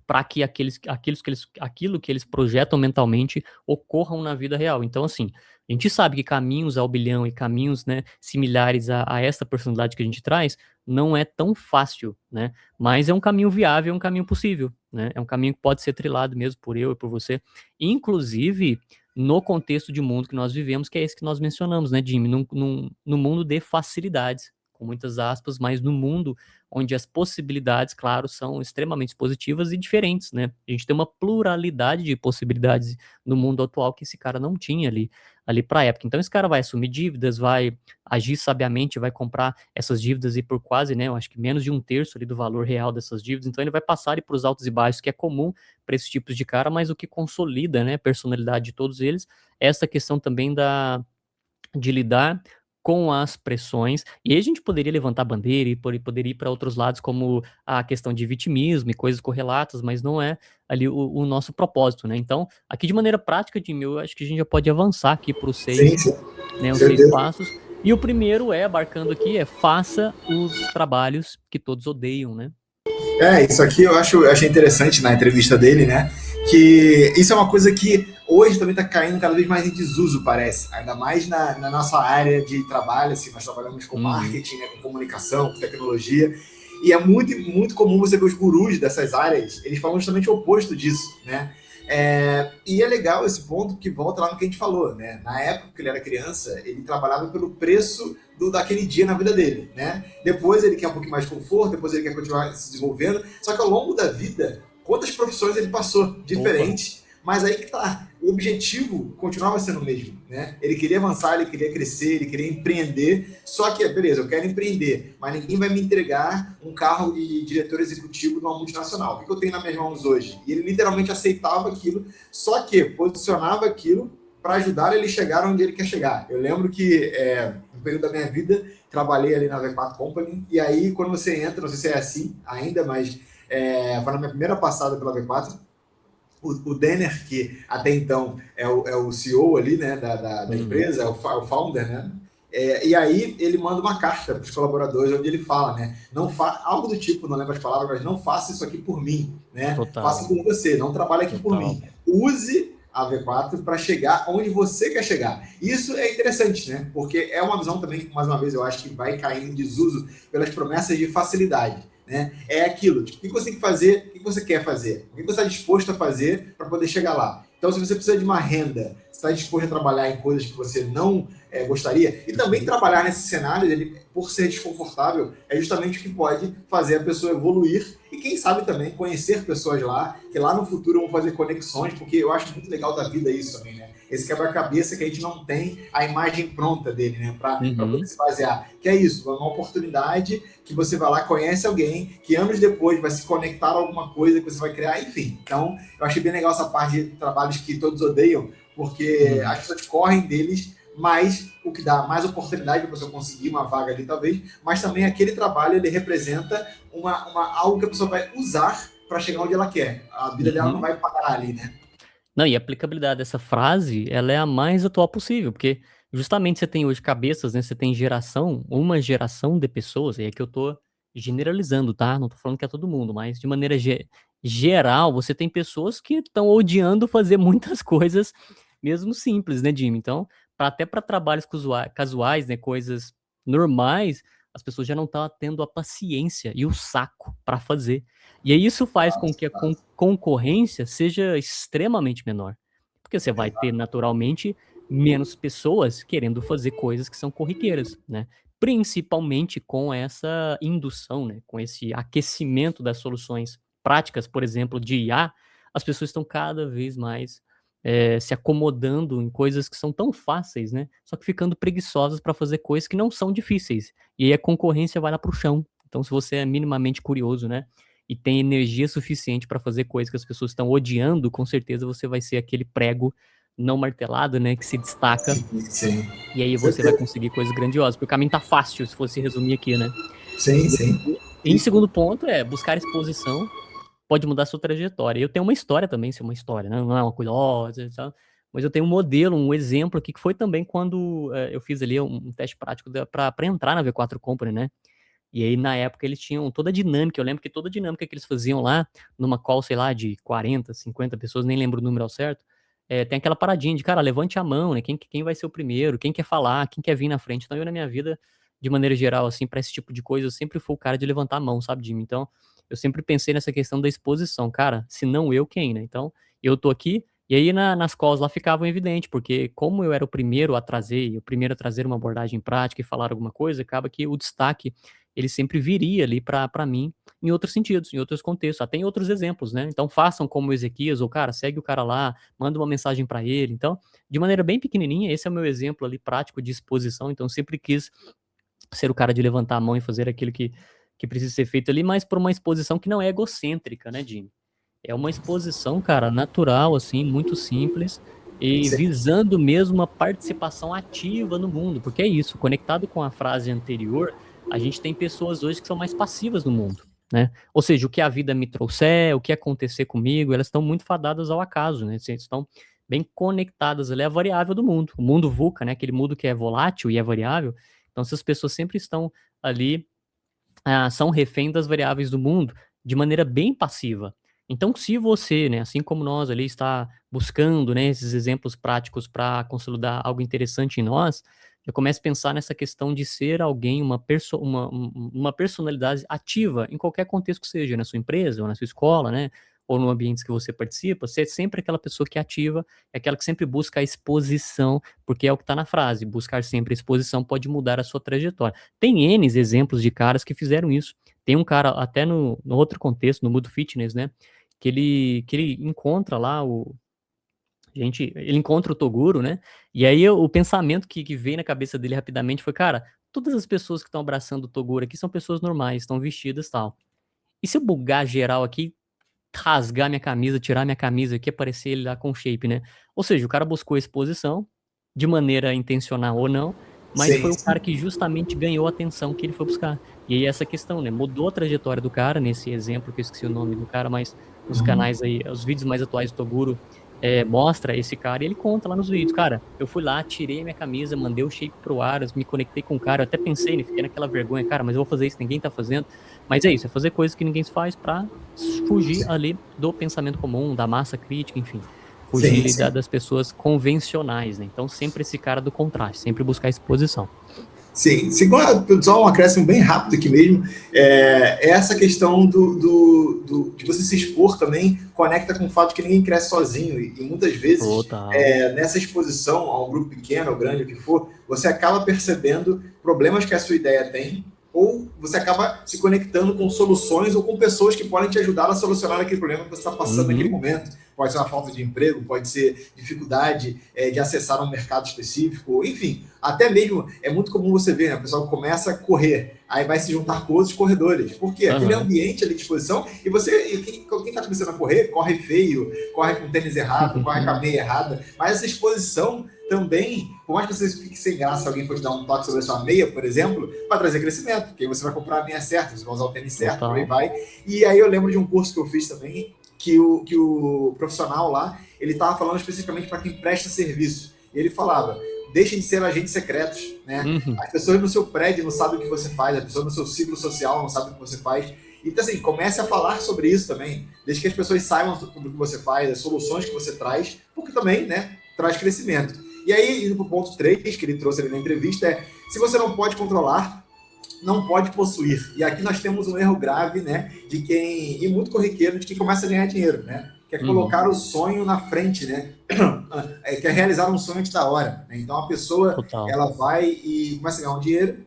para que aquilo que eles projetam mentalmente ocorram na vida real. Então, assim, a gente sabe que caminhos ao bilhão e caminhos, né, similares a essa personalidade que a gente traz, não é tão fácil, né? Mas é um caminho viável, é um caminho possível, né? É um caminho que pode ser trilhado mesmo por eu e por você, inclusive no contexto de mundo que nós vivemos, que é esse que nós mencionamos, né, Jimmy? No mundo de facilidades, com muitas aspas, mas no mundo onde as possibilidades, claro, são extremamente positivas e diferentes, né? A gente tem uma pluralidade de possibilidades no mundo atual que esse cara não tinha ali para a época. Então esse cara vai assumir dívidas, vai agir sabiamente, vai comprar essas dívidas e por quase, né, eu acho que menos de 1/3 ali do valor real dessas dívidas. Então ele vai passar ali para os altos e baixos, que é comum para esses tipos de cara, mas o que consolida, né, a personalidade de todos eles é essa questão também de lidar com as pressões, e aí a gente poderia levantar bandeira e poderia ir para outros lados, como a questão de vitimismo e coisas correlatas, mas não é ali o nosso propósito, né. Então, aqui de maneira prática, Jimmy, eu acho que a gente já pode avançar aqui para os Sim, 6, sim, né, os 6 certeza. passos, e o primeiro abarcando aqui, faça os trabalhos que todos odeiam, né. Isso aqui eu achei interessante na entrevista dele, né? Que isso é uma coisa que hoje também está caindo cada vez mais em desuso, parece. Ainda mais na nossa área de trabalho, assim, nós trabalhamos com Uhum. marketing, né, com comunicação, com tecnologia. E é muito, muito comum você ver os gurus dessas áreas, eles falam justamente o oposto disso, né? E é legal esse ponto que volta lá no que a gente falou, né? Na época que ele era criança, ele trabalhava pelo preço daquele dia na vida dele, né? Depois ele quer um pouquinho mais de conforto, depois ele quer continuar se desenvolvendo. Só que ao longo da vida, quantas profissões ele passou Opa. diferentes, mas aí que tá. O objetivo continuava sendo o mesmo, né? Ele queria avançar, ele queria crescer, ele queria empreender. Só que, beleza, eu quero empreender, mas ninguém vai me entregar um carro de diretor executivo de uma multinacional. O que eu tenho nas minhas mãos hoje? E ele literalmente aceitava aquilo, só que posicionava aquilo para ajudar ele a chegar onde ele quer chegar. Eu lembro que no período da minha vida trabalhei ali na V4 Company, e aí quando você entra, não sei se é assim ainda, mas foi na minha primeira passada pela V4, o Denner, que até então é o CEO ali, né, da Uhum. empresa, é o founder, né? E aí ele manda uma carta para os colaboradores onde ele fala, né? Não algo do tipo, não lembro as palavras, mas não faça isso aqui por mim, né? Faça Total, por você, não trabalhe aqui por total. mim. Use a V4 para chegar onde você quer chegar. Isso é interessante, né? Porque é uma visão também, mais uma vez, eu acho que vai cair em desuso pelas promessas de facilidade. Né? É aquilo, tipo, o que você tem que fazer, o que você quer fazer, o que você está disposto a fazer para poder chegar lá. Então, se você precisa de uma renda, você está disposto a trabalhar em coisas que você não gostaria, e também Uhum. trabalhar nesse cenário, ele, por ser desconfortável, é justamente o que pode fazer a pessoa evoluir e, quem sabe, também conhecer pessoas lá, que lá no futuro vão fazer conexões, porque eu acho muito legal da vida isso também, né? Esse quebra-cabeça que a gente não tem a imagem pronta dele, né? Para poder Uhum. se basear. Que é isso, é uma oportunidade que você vai lá, conhece alguém, que anos depois vai se conectar a alguma coisa que você vai criar, enfim. Então, eu achei bem legal essa parte de trabalhos que todos odeiam, porque Uhum. as pessoas correm deles, mas o que dá mais oportunidade para a pessoa conseguir uma vaga ali, talvez, mas também aquele trabalho, ele representa algo que a pessoa vai usar para chegar onde ela quer. A vida dela não Uhum. vai parar ali, né? Não, e a aplicabilidade dessa frase, ela é a mais atual possível, porque justamente você tem hoje cabeças, né, você tem uma geração de pessoas, e aqui eu tô generalizando, tá, não tô falando que é todo mundo, mas de maneira geral, você tem pessoas que estão odiando fazer muitas coisas, mesmo simples, né, Jimmy? Então, até para trabalhos casuais, né, coisas normais, as pessoas já não estão tendo a paciência e o saco para fazer. E aí isso faz com que a concorrência seja extremamente menor, porque você vai ter naturalmente menos pessoas querendo fazer coisas que são corriqueiras, né. Principalmente com essa indução, né, com esse aquecimento das soluções práticas, por exemplo, de IA, as pessoas estão cada vez mais se acomodando em coisas que são tão fáceis, né? Só que ficando preguiçosas para fazer coisas que não são difíceis. E aí a concorrência vai lá pro chão. Então, se você é minimamente curioso, né? E tem energia suficiente para fazer coisas que as pessoas estão odiando, com certeza você vai ser aquele prego não martelado, né? Que se destaca. Sim. E aí você vai conseguir coisas grandiosas. Porque o caminho tá fácil, se fosse resumir aqui, né? Sim, sim. Em segundo ponto buscar exposição pode mudar a sua trajetória. Eu tenho uma história também, se é uma história, né? Não é uma coisa, mas eu tenho um modelo, um exemplo aqui, que foi também quando eu fiz ali um teste prático para entrar na V4 Company, né? E aí, na época, eles tinham toda a dinâmica. Eu lembro que toda a dinâmica que eles faziam lá, numa call, sei lá, de 40, 50 pessoas, nem lembro o número ao certo, tem aquela paradinha de, cara, levante a mão, né? Quem vai ser o primeiro? Quem quer falar? Quem quer vir na frente? Então, eu, na minha vida, de maneira geral, assim, para esse tipo de coisa, eu sempre fui o cara de levantar a mão, sabe, Jimmy? Então, eu sempre pensei nessa questão da exposição. Cara, se não eu, quem, né? Então, eu tô aqui, e aí nas calls lá ficava evidente, porque como eu era o primeiro a trazer uma abordagem prática e falar alguma coisa, acaba que o destaque ele sempre viria ali para mim em outros sentidos, em outros contextos, até em outros exemplos, né? Então façam como o Ezequias, ou cara, segue o cara lá, manda uma mensagem para ele. Então, de maneira bem pequenininha, esse é o meu exemplo ali prático de exposição. Então, sempre quis ser o cara de levantar a mão e fazer aquilo que precisa ser feito ali, mas por uma exposição que não é egocêntrica, né, Jimmy? É uma exposição, cara, natural, assim, muito simples, e Sim. visando mesmo uma participação ativa no mundo, porque é isso, conectado com a frase anterior, a gente tem pessoas hoje que são mais passivas no mundo, né? Ou seja, o que a vida me trouxer, o que acontecer comigo, elas estão muito fadadas ao acaso, né? Assim, estão bem conectadas ali à variável do mundo. O mundo VUCA, né? Aquele mundo que é volátil e é variável. Então, essas pessoas sempre estão ali são refém das variáveis do mundo de maneira bem passiva. Então, se você, né, assim como nós ali, está buscando, né, esses exemplos práticos para consolidar algo interessante em nós, já comece a pensar nessa questão de ser alguém, uma personalidade ativa em qualquer contexto que seja, na sua empresa, ou na sua escola, né, ou no ambiente que você participa, ser sempre aquela pessoa que é ativa, é aquela que sempre busca a exposição, porque é o que está na frase, buscar sempre a exposição pode mudar a sua trajetória. Tem N exemplos de caras que fizeram isso. Tem um cara, até no outro contexto, no mundo fitness, né? Que ele encontra lá ele encontra o Toguro, né? E aí o pensamento que veio na cabeça dele rapidamente foi, cara, todas as pessoas que estão abraçando o Toguro aqui são pessoas normais, estão vestidas e tal. E se eu bugar geral aqui, rasgar minha camisa, tirar minha camisa aqui, aparecer ele lá com shape, né? Ou seja, o cara buscou exposição, de maneira intencional ou não, mas foi Sim, o cara sim. que justamente ganhou a atenção que ele foi buscar. E aí essa questão, né? Mudou a trajetória do cara, nesse exemplo, que eu esqueci o nome do cara, mas nos Uhum. canais aí, os vídeos mais atuais do Toguro, mostra esse cara e ele conta lá nos vídeos, cara, eu fui lá, tirei minha camisa, mandei o shape pro ar, me conectei com o cara, eu até pensei, né, fiquei naquela vergonha, cara, mas eu vou fazer isso, ninguém tá fazendo. Mas é isso, é fazer coisas que ninguém faz pra fugir ali do pensamento comum, da massa crítica, enfim, fugir Sim, ali sim. das pessoas convencionais, né? Então sempre esse cara do contraste, sempre buscar exposição. Sim, segundo, só um acréscimo bem rápido aqui mesmo, essa questão de você se expor também conecta com o fato de que ninguém cresce sozinho, e muitas vezes Total. nessa exposição a um grupo pequeno ou grande, o que for, você acaba percebendo problemas que a sua ideia tem, ou você acaba se conectando com soluções ou com pessoas que podem te ajudar a solucionar aquele problema que você está passando naquele Uhum. momento. Pode ser uma falta de emprego, pode ser dificuldade de acessar um mercado específico, enfim, até mesmo é muito comum você ver, né? O pessoal começa a correr, aí vai se juntar com outros corredores. Por quê? Aquele Aham. ambiente ali de exposição, quem está começando a correr, corre feio, corre com tênis errado, corre com a meia errada, mas essa exposição também, por mais que você fique sem graça, alguém for te dar um toque sobre a sua meia, por exemplo, vai trazer crescimento, porque aí você vai comprar a meia certa, você vai usar o tênis certo, por aí Total. vai. E aí eu lembro de um curso que eu fiz também, que o profissional lá, ele estava falando especificamente para quem presta serviço. E ele falava, deixem de ser agentes secretos, né? Uhum. As pessoas no seu prédio não sabem o que você faz, as pessoas no seu ciclo social não sabem o que você faz. Então, assim, comece a falar sobre isso também, desde que as pessoas saibam do que você faz, as soluções que você traz, porque também, né, traz crescimento. E aí, indo para o ponto 3, que ele trouxe ali na entrevista, se você não pode controlar, não pode possuir. E aqui nós temos um erro grave, né, de quem, e muito corriqueiro, de quem começa a ganhar dinheiro, né? Que é Uhum. colocar o sonho na frente, né? Quer realizar um sonho antes da hora. Né? Então a pessoa, Total. ela vai e começa a ganhar um dinheiro,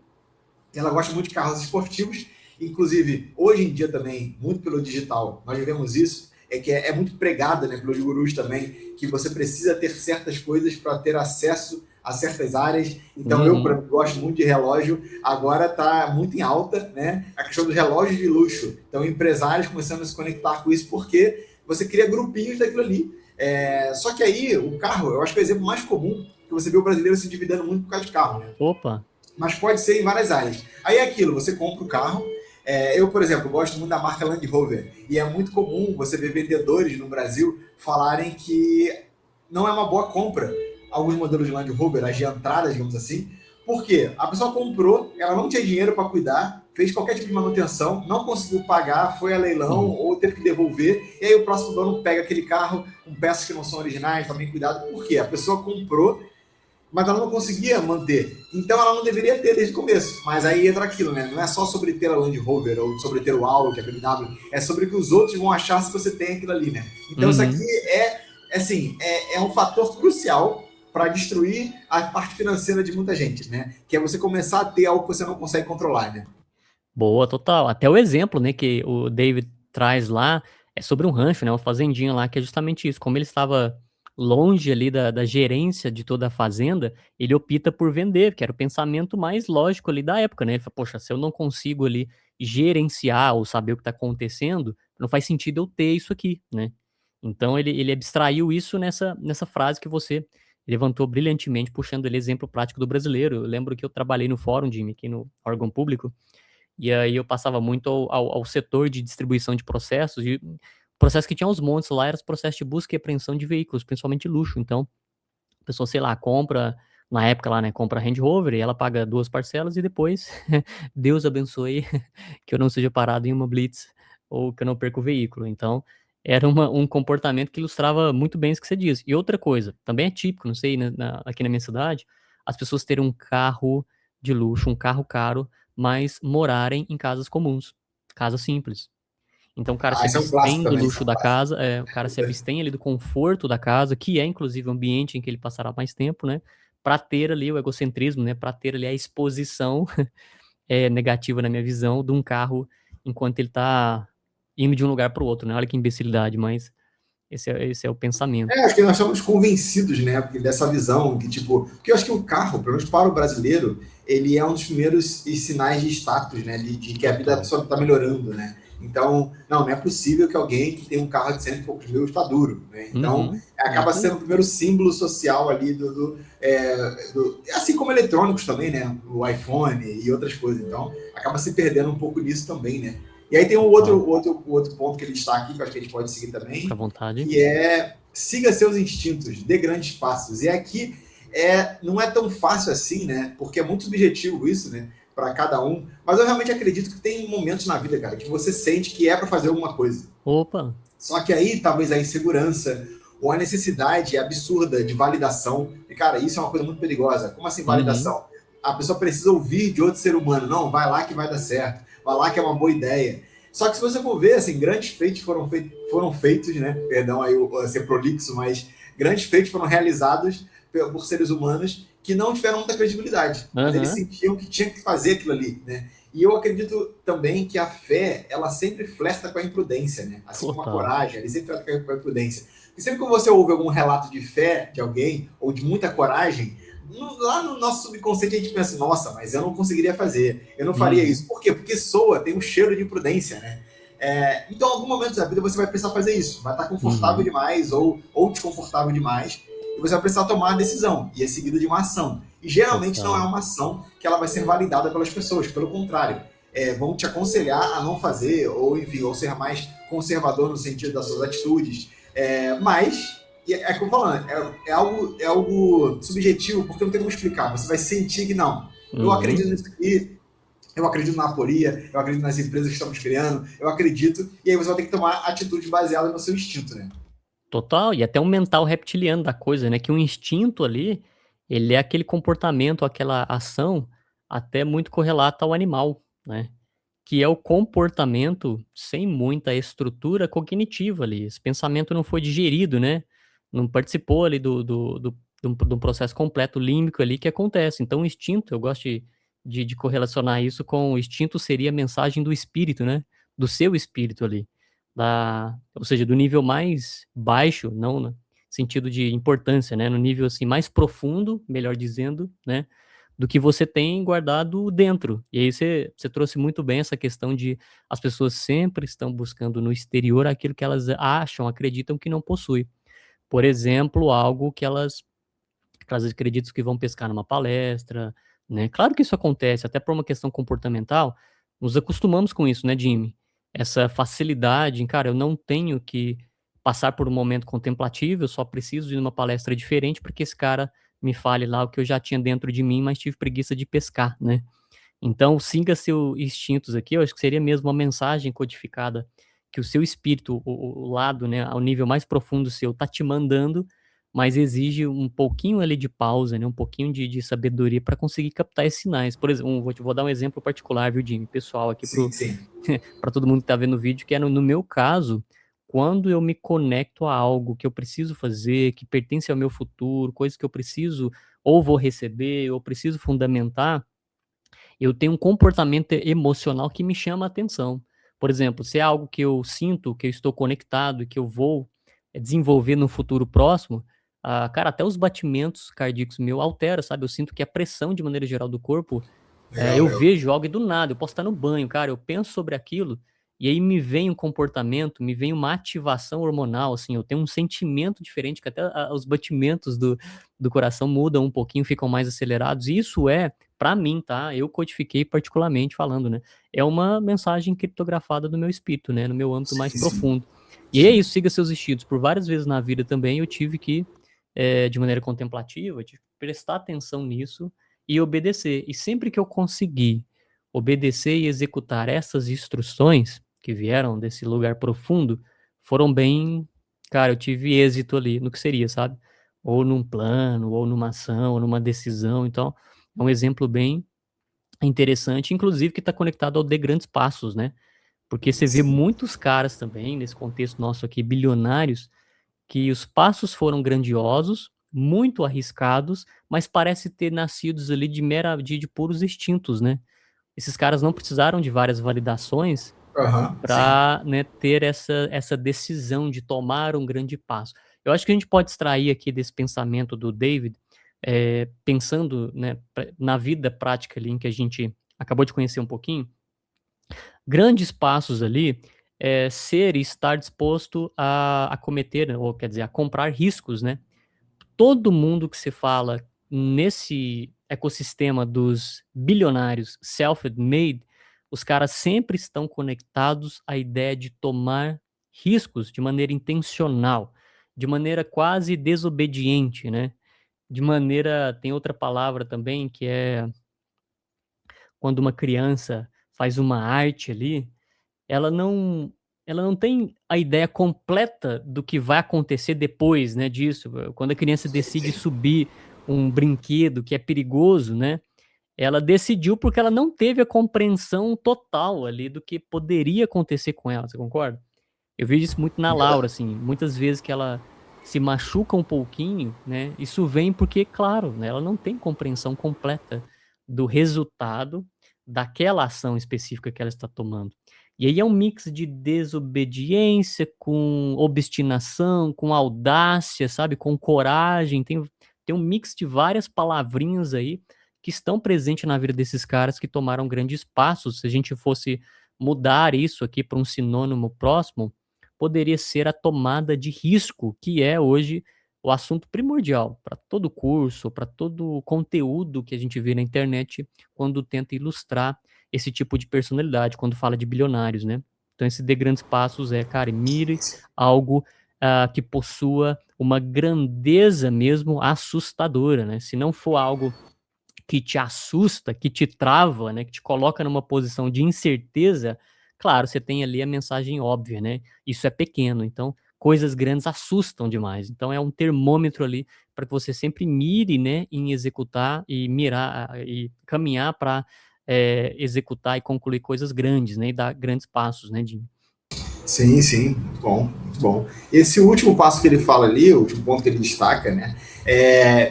ela gosta muito de carros esportivos, inclusive, hoje em dia também, muito pelo digital, nós vemos isso, é muito pregada, né, pelos gurus também, que você precisa ter certas coisas para ter acesso a certas áreas. Então, eu, por Uhum. exemplo, gosto muito de relógio, agora está muito em alta, né, a questão dos relógios de luxo. Então, empresários começando a se conectar com isso, porque você cria grupinhos daquilo ali. Só que aí, o carro, eu acho que é o exemplo mais comum, que você vê o brasileiro se endividando muito por causa de carro, né? Opa. Mas pode ser em várias áreas. Aí é aquilo, você compra o carro. Eu, por exemplo, gosto muito da marca Land Rover. E é muito comum você ver vendedores no Brasil falarem que não é uma boa compra alguns modelos de Land Rover, as de entrada, digamos assim. Por quê? A pessoa comprou, ela não tinha dinheiro para cuidar, fez qualquer tipo de manutenção, não conseguiu pagar, foi a leilão Uhum. ou teve que devolver. E aí o próximo dono pega aquele carro com peças que não são originais, também cuidado. Por quê? A pessoa comprou, mas ela não conseguia manter. Então ela não deveria ter desde o começo. Mas aí entra aquilo, né? Não é só sobre ter a Land Rover ou sobre ter o Audi, a BMW, é sobre o que os outros vão achar se você tem aquilo ali, né? Então isso aqui Uhum. é um fator crucial para destruir a parte financeira de muita gente, né? Que é você começar a ter algo que você não consegue controlar, né? Boa, total. Até o exemplo, né, que o David traz lá é sobre um rancho, né, uma fazendinha lá, que é justamente isso. Como ele estava longe ali da gerência de toda a fazenda, ele opta por vender, que era o pensamento mais lógico ali da época, né? Ele fala, poxa, se eu não consigo ali gerenciar ou saber o que está acontecendo, não faz sentido eu ter isso aqui, né? Então ele abstraiu isso nessa frase que você levantou brilhantemente, puxando ele exemplo prático do brasileiro. Eu lembro que eu trabalhei no fórum, Jimmy, aqui no órgão público, e aí eu passava muito ao setor de distribuição de processos, e processo que tinha aos montes lá era os processos de busca e apreensão de veículos, principalmente luxo. Então, a pessoa, sei lá, compra, na época lá, né, compra a Range Rover e ela paga 2 parcelas e depois, Deus abençoe que eu não seja parado em uma blitz ou que eu não perca o veículo. Então, era um comportamento que ilustrava muito bem isso que você diz. E outra coisa, também é típico, não sei, aqui na minha cidade, as pessoas terem um carro de luxo, um carro caro, mas morarem em casas comuns, casas simples. Então o cara se Isso é um clássico abstém do também, isso é luxo um da clássico. casa, o cara se abstém ali do conforto da casa, que é inclusive o ambiente em que ele passará mais tempo, né, pra ter ali o egocentrismo, né, pra ter ali a exposição, negativa na minha visão, de um carro enquanto ele tá indo de um lugar para o outro, né. Olha que imbecilidade, mas esse é o pensamento. Acho que nós estamos convencidos, né, dessa visão, que tipo, porque eu acho que o carro, pelo menos para o brasileiro, ele é um dos primeiros sinais de status, né, de que a vida da Total. pessoa está melhorando, né. Então, não é possível que alguém que tem um carro de cento e poucos mil está duro, né. Então, Uhum. É acaba isso aí. sendo o primeiro símbolo social ali assim como eletrônicos também, né, o iPhone e outras coisas. Então, acaba se perdendo um pouco nisso também, né. E aí tem um Total. outro ponto que ele está aqui, que eu acho que a gente pode seguir Fica à também, vontade. que é siga seus instintos, dê grandes passos. E aqui não é tão fácil assim, né? Porque é muito subjetivo isso, né? Para cada um. Mas eu realmente acredito que tem momentos na vida, cara, que você sente que é para fazer alguma coisa. Opa. Só que aí talvez a insegurança ou a necessidade absurda de validação. E, cara, isso é uma coisa muito perigosa. Como assim Uhum. validação? A pessoa precisa ouvir de outro ser humano. Não, vai lá que vai dar certo. Vai lá que é uma boa ideia. Só que se você for ver, assim, grandes feitos foram feitos, né? Perdão aí ser prolixo, mas grandes feitos foram realizados por seres humanos que não tiveram muita credibilidade, mas eles Aham. sentiam que tinha que fazer aquilo ali, né? E eu acredito também que a fé, ela sempre flerta com a imprudência, né? Assim como a Total. coragem, ele sempre flerta com a imprudência. E sempre que você ouve algum relato de fé de alguém, ou de muita coragem, lá no nosso subconsciente a gente pensa, nossa, mas eu não conseguiria fazer, eu não faria Uhum. isso. Por quê? Porque soa, tem um cheiro de imprudência, né? Então, em algum momento da vida você vai precisar fazer isso. Vai estar confortável Uhum. demais ou desconfortável demais, e você vai precisar tomar uma decisão, e é seguida de uma ação. E geralmente não é Total. uma ação que ela vai ser validada pelas pessoas, pelo contrário, vão te aconselhar a não fazer, ou enfim, ou ser mais conservador no sentido das suas atitudes. Mas, é como eu falando, é algo subjetivo, porque não tem como explicar. Você vai sentir que não. Eu Uhum. acredito nisso aqui, eu acredito na aporia, eu acredito nas empresas que estamos criando, eu acredito, e aí você vai ter que tomar atitude baseada no seu instinto, né? Total, e até um mental reptiliano da coisa, né, que o instinto ali, ele é aquele comportamento, aquela ação até muito correlata ao animal, né, que é o comportamento sem muita estrutura cognitiva ali, esse pensamento não foi digerido, né, não participou ali de um processo completo límbico ali que acontece. Então o instinto, eu gosto de correlacionar isso com o instinto seria a mensagem do espírito, né, do seu espírito ali. ou seja, do nível mais baixo, não no sentido de importância, né, no nível, assim, mais profundo, melhor dizendo, né, do que você tem guardado dentro. E aí você trouxe muito bem essa questão de as pessoas sempre estão buscando no exterior aquilo que elas acham, acreditam que não possui. Por exemplo, algo que elas às vezes acreditam que vão pescar numa palestra, né. Claro que isso acontece, até por uma questão comportamental, nos acostumamos com isso, né, Jimmy? Essa facilidade em, cara, eu não tenho que passar por um momento contemplativo, eu só preciso ir numa palestra diferente, porque esse cara me fale lá o que eu já tinha dentro de mim, mas tive preguiça de pescar, né. Então siga seu instintos aqui, eu acho que seria mesmo uma mensagem codificada que o seu espírito, o lado, né, ao nível mais profundo seu, tá te mandando, mas exige um pouquinho ali de pausa, né, um pouquinho de sabedoria para conseguir captar esses sinais. Por exemplo, vou dar um exemplo particular, viu, Jimmy, pessoal aqui Sim, sim. para todo mundo que tá vendo o vídeo, que é no meu caso, quando eu me conecto a algo que eu preciso fazer, que pertence ao meu futuro, coisas que eu preciso ou vou receber ou preciso fundamentar, eu tenho um comportamento emocional que me chama a atenção. Por exemplo, se é algo que eu sinto, que eu estou conectado e que eu vou, desenvolver no futuro próximo, cara, até os batimentos cardíacos meu altera, sabe. Eu sinto que a pressão, de maneira geral, do corpo, Legal, eu legal. vejo algo e do nada, eu posso estar no banho, cara, eu penso sobre aquilo, e aí me vem um comportamento, me vem uma ativação hormonal, assim, eu tenho um sentimento diferente que até os batimentos do coração mudam um pouquinho, ficam mais acelerados, e isso pra mim, tá, eu codifiquei particularmente falando, né, é uma mensagem criptografada do meu espírito, né, no meu âmbito mais Sim, sim. profundo. E é Sim. isso, siga seus instintos. Por várias vezes na vida também eu tive que, de maneira contemplativa, tive que prestar atenção nisso e obedecer. E sempre que eu consegui obedecer e executar essas instruções que vieram desse lugar profundo, foram bem, cara, eu tive êxito ali no que seria, sabe? Ou num plano, ou numa ação, ou numa decisão. Então, é um exemplo bem interessante, inclusive que está conectado ao de grandes passos, né? Porque você vê Sim. muitos caras também, nesse contexto nosso aqui, bilionários, que os passos foram grandiosos, muito arriscados, mas parece ter nascidos ali de puros instintos, né. Esses caras não precisaram de várias validações Aham, sim. para, né, ter essa decisão de tomar um grande passo. Eu acho que a gente pode extrair aqui desse pensamento do David, pensando, né, na vida prática ali em que a gente acabou de conhecer um pouquinho, grandes passos ali, ser e estar disposto a cometer, ou quer dizer, a comprar riscos, né. Todo mundo que se fala nesse ecossistema dos bilionários self-made, os caras sempre estão conectados à ideia de tomar riscos de maneira intencional, de maneira quase desobediente, né. De maneira tem outra palavra também que é quando uma criança faz uma arte ali, ela não ela não tem a ideia completa do que vai acontecer depois, né, disso. Quando a criança decide Sim. subir um brinquedo que é perigoso, né, ela decidiu porque ela não teve a compreensão total ali do que poderia acontecer com ela, você concorda? Eu vejo isso muito na Laura, assim, muitas vezes que ela se machuca um pouquinho, né, isso vem porque, claro, né, ela não tem compreensão completa do resultado daquela ação específica que ela está tomando. E aí é um mix de desobediência com obstinação, com audácia, sabe, com coragem, tem um mix de várias palavrinhas aí que estão presentes na vida desses caras que tomaram grandes passos. Se a gente fosse mudar isso aqui para um sinônimo próximo, poderia ser a tomada de risco, que é hoje o assunto primordial para todo curso, para todo conteúdo que a gente vê na internet quando tenta ilustrar esse tipo de personalidade, quando fala de bilionários, né. Então esse dê grandes passos cara, mire algo, que possua uma grandeza mesmo assustadora, né. Se não for algo que te assusta, que te trava, né, que te coloca numa posição de incerteza, claro, você tem ali a mensagem óbvia, né, isso é pequeno, então coisas grandes assustam demais, então é um termômetro ali para que você sempre mire, né, em executar e mirar e caminhar para executar e concluir coisas grandes, né, e dar grandes passos, né, de Sim, sim, muito bom, muito bom. Esse último passo que ele fala ali, o último ponto que ele destaca, né?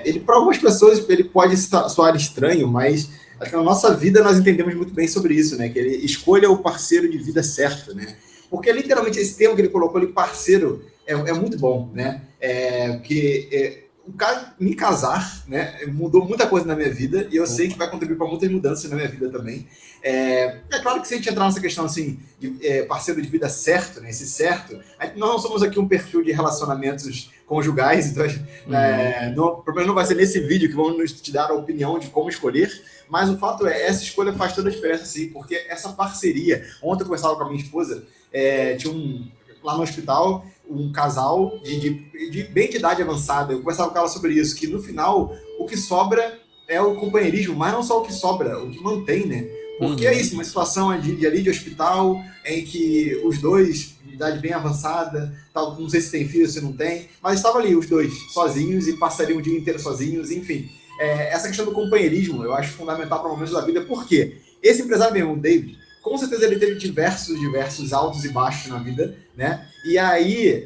Ele para algumas pessoas ele pode soar estranho, mas acho que na nossa vida nós entendemos muito bem sobre isso, né? Que ele escolha o parceiro de vida certo, né? Porque literalmente esse termo que ele colocou ali, parceiro, é muito bom, né? Porque o cara me casar, né, mudou muita coisa na minha vida e eu sei que vai contribuir para muitas mudanças na minha vida também. Claro que se a gente entrar nessa questão assim, de parceiro de vida certo, né, esse certo, nós não somos aqui um perfil de relacionamentos conjugais, então o problema não vai ser nesse vídeo que vamos te dar a opinião de como escolher, mas o fato essa escolha faz toda a diferença, sim, porque essa parceria, ontem eu conversava com a minha esposa, tinha lá no hospital, um casal bem de idade avançada, eu conversava com ela sobre isso, que no final, o que sobra é o companheirismo, mas não só o que sobra, o que mantém, né? Porque é isso, uma situação ali de hospital, em que os dois, de idade bem avançada, não sei se tem filho, se não tem, mas estavam ali os dois, sozinhos, e passariam o dia inteiro sozinhos, enfim. Essa questão do companheirismo, eu acho fundamental para momentos da vida, porque esse empresário mesmo, o David, com certeza ele teve diversos altos e baixos na vida, né? E aí,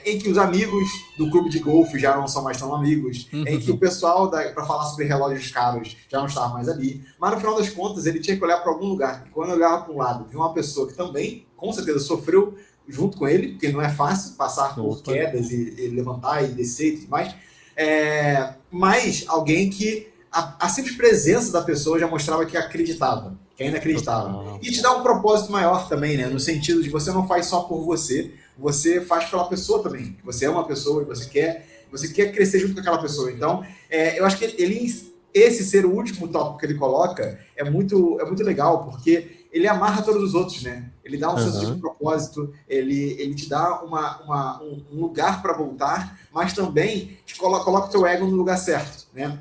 em que os amigos do clube de golfe já não são mais tão amigos, em que o pessoal, para falar sobre relógios caros, já não estava mais ali. Mas no final das contas, ele tinha que olhar para algum lugar. E quando eu olhava para um lado, vi uma pessoa que também, com certeza, sofreu junto com ele, porque não é fácil passar por quedas e levantar e descer e tudo mais. Mas alguém que a simples presença da pessoa já mostrava que acreditava, que ainda acreditava. E te dá um propósito maior também, né? No sentido de você não faz só por você, você faz pela pessoa também. Você é uma pessoa e você quer crescer junto com aquela pessoa. Então, eu acho que esse ser o último tópico que ele coloca é muito legal, porque ele amarra todos os outros, né? Ele dá um senso de propósito, ele te dá um lugar para voltar, mas também te coloca o teu ego no lugar certo, né?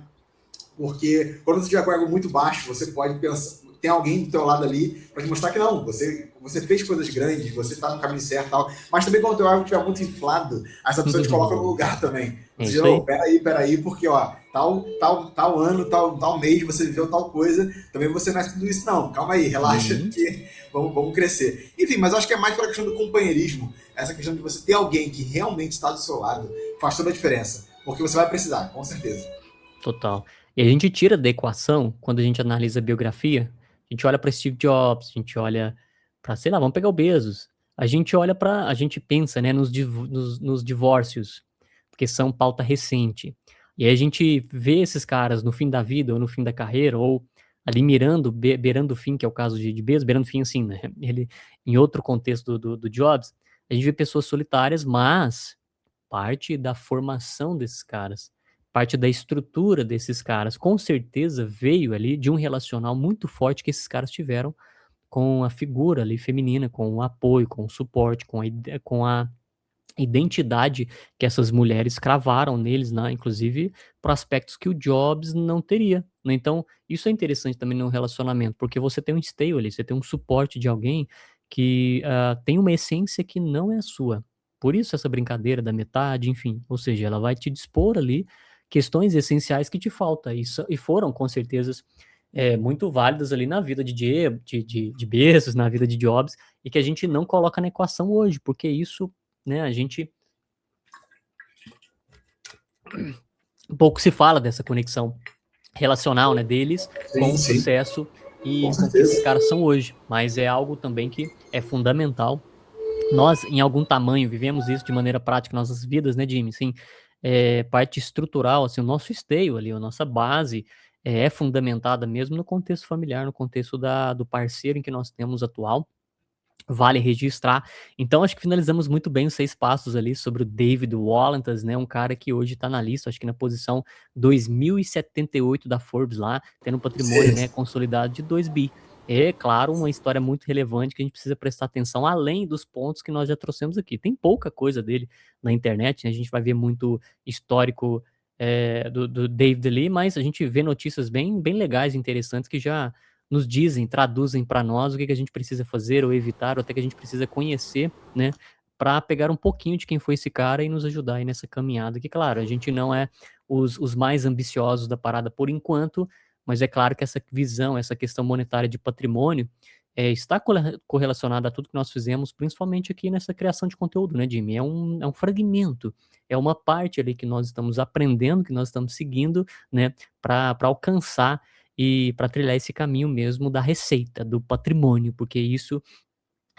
Porque quando você tiver com o ego muito baixo, você pode pensar, tem alguém do teu lado ali para te mostrar que não, você fez coisas grandes, você está no caminho certo e tal, mas também quando o teu ego estiver muito inflado, essa pessoa te coloca no lugar também. Você diz, peraí, porque ó, tal ano, tal mês você viveu tal coisa, também você não é tudo isso não, calma aí, relaxa, que vamos crescer. Enfim, mas eu acho que é mais pela questão do companheirismo, essa questão de você ter alguém que realmente está do seu lado, faz toda a diferença, porque você vai precisar, com certeza. Total. E a gente tira da equação, quando a gente analisa a biografia, a gente olha para Steve Jobs, a gente olha para, sei lá, vamos pegar o Bezos. A gente pensa, né, nos divórcios, porque são pauta recente. E aí a gente vê esses caras no fim da vida ou no fim da carreira, ou ali beirando o fim, que é o caso de Bezos, beirando o fim assim, né? Ele, em outro contexto do Jobs, a gente vê pessoas solitárias, mas parte da formação desses caras, parte da estrutura desses caras, com certeza veio ali de um relacional muito forte que esses caras tiveram com a figura ali feminina, com o apoio, com o suporte, com a identidade que essas mulheres cravaram neles, né, inclusive para aspectos que o Jobs não teria, né. Então, isso é interessante também no relacionamento, porque você tem um esteio ali, você tem um suporte de alguém que, tem uma essência que não é a sua. Por isso essa brincadeira da metade, enfim, ou seja, ela vai te dispor ali questões essenciais que te falta, e foram com certeza, muito válidas ali na vida de Bezos, na vida de Jobs, e que a gente não coloca na equação hoje, porque isso, né, a gente pouco se fala dessa conexão relacional, né, deles com o sucesso e com o que esses caras são hoje, mas é algo também que é fundamental. Nós, em algum tamanho, vivemos isso de maneira prática em nossas vidas, né, Jimmy? Sim, parte estrutural, assim, o nosso esteio ali, a nossa base é fundamentada mesmo no contexto familiar, no contexto do parceiro em que nós temos atual. Vale registrar. Então, acho que finalizamos muito bem os 6 passos ali sobre o David Wallentas, né, um cara que hoje está na lista, acho que na posição 2078 da Forbes lá, tendo um patrimônio, né, consolidado de 2 bi. É, claro, uma história muito relevante que a gente precisa prestar atenção, além dos pontos que nós já trouxemos aqui. Tem pouca coisa dele na internet, né, a gente vai ver muito histórico, do David ali, mas a gente vê notícias bem legais e interessantes que já nos traduzem para nós o que a gente precisa fazer ou evitar, ou até que a gente precisa conhecer, né, para pegar um pouquinho de quem foi esse cara e nos ajudar aí nessa caminhada, que claro, a gente não é os mais ambiciosos da parada por enquanto, mas é claro que essa visão, essa questão monetária de patrimônio, está correlacionada a tudo que nós fizemos, principalmente aqui nessa criação de conteúdo, né, Jimmy? É um fragmento, é uma parte ali que nós estamos aprendendo, que nós estamos seguindo, né, para alcançar e para trilhar esse caminho mesmo da receita, do patrimônio, porque isso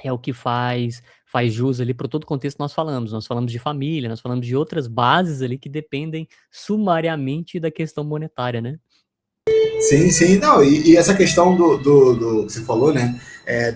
é o que faz jus ali para todo o contexto que nós falamos. Nós falamos de família, nós falamos de outras bases ali que dependem sumariamente da questão monetária, né? Sim, sim, não, e essa questão do que você falou, né,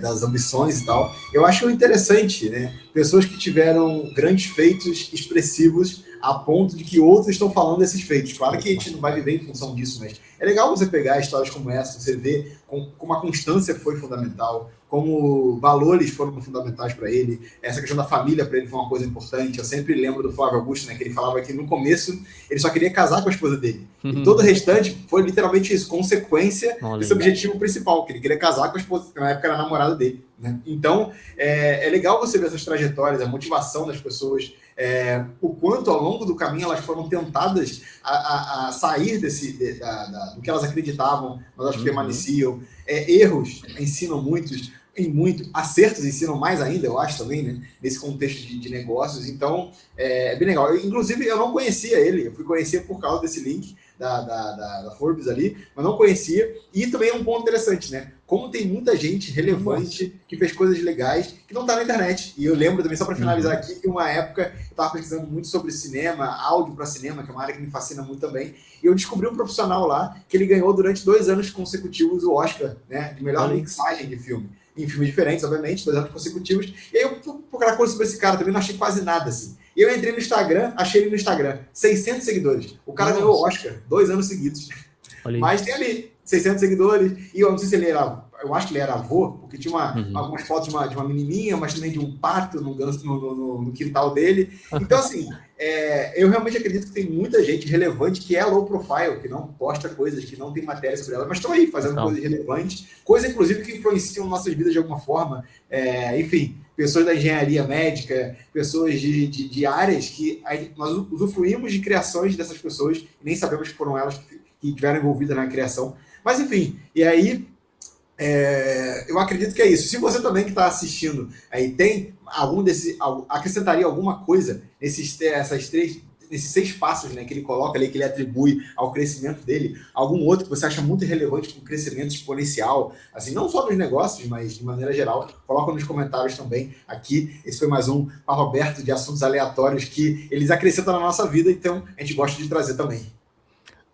das ambições e tal, eu acho interessante, né, pessoas que tiveram grandes feitos expressivos a ponto de que outros estão falando desses feitos. Claro que a gente não vai viver em função disso, mas é legal você pegar histórias como essa, você ver como a constância foi fundamental, como valores foram fundamentais para ele, essa questão da família para ele foi uma coisa importante. Eu sempre lembro do Flávio Augusto, né, que ele falava que no começo ele só queria casar com a esposa dele. E todo o restante foi literalmente isso, consequência desse objetivo principal, que ele queria casar com a esposa, que na época era a namorada dele. Né? Então, é legal você ver essas trajetórias, a motivação das pessoas, o quanto ao longo do caminho elas foram tentadas a sair do que elas acreditavam, mas elas permaneciam. Erros ensinam muito, acertos ensinam mais ainda, eu acho também, né? Nesse contexto de negócios. Então, é bem legal. Inclusive, eu não conhecia ele, eu fui conhecer por causa desse link da Forbes ali, mas não conhecia. E também é um ponto interessante, né? Como tem muita gente relevante que fez coisas legais que não tá na internet. E eu lembro também, só para finalizar aqui, que uma época eu estava pesquisando muito sobre cinema, áudio para cinema, que é uma área que me fascina muito também. E eu descobri um profissional lá que ele ganhou durante 2 anos consecutivos o Oscar, né, de melhor mixagem de filme. Em filmes diferentes, obviamente, 2 anos consecutivos. E aí eu fui procurar coisa sobre esse cara também, não achei quase nada assim. E eu entrei no Instagram, achei ele no Instagram, 600 seguidores. O cara ganhou o Oscar 2 anos seguidos. Mas tem ali 600 seguidores. E eu não sei se ele era, eu acho que ele era avô, porque tinha algumas fotos de uma menininha, mas também de um pato no quintal dele. Então, assim, eu realmente acredito que tem muita gente relevante que é low profile, que não posta coisas, que não tem matéria sobre ela, mas estão aí fazendo coisas relevantes, coisas, inclusive, que influenciam nossas vidas de alguma forma. Enfim, pessoas da engenharia médica, pessoas de áreas que nós usufruímos de criações dessas pessoas e nem sabemos que foram elas que estiveram envolvidas na criação. Mas, enfim, e aí eu acredito que é isso. Se você também que está assistindo aí tem acrescentaria alguma coisa nesses 6 passos, né, que ele coloca ali, que ele atribui ao crescimento dele, algum outro que você acha muito relevante para o crescimento exponencial, assim, não só nos negócios, mas de maneira geral, coloca nos comentários também aqui. Esse foi mais um papo aberto de assuntos aleatórios que eles acrescentam na nossa vida, então a gente gosta de trazer também.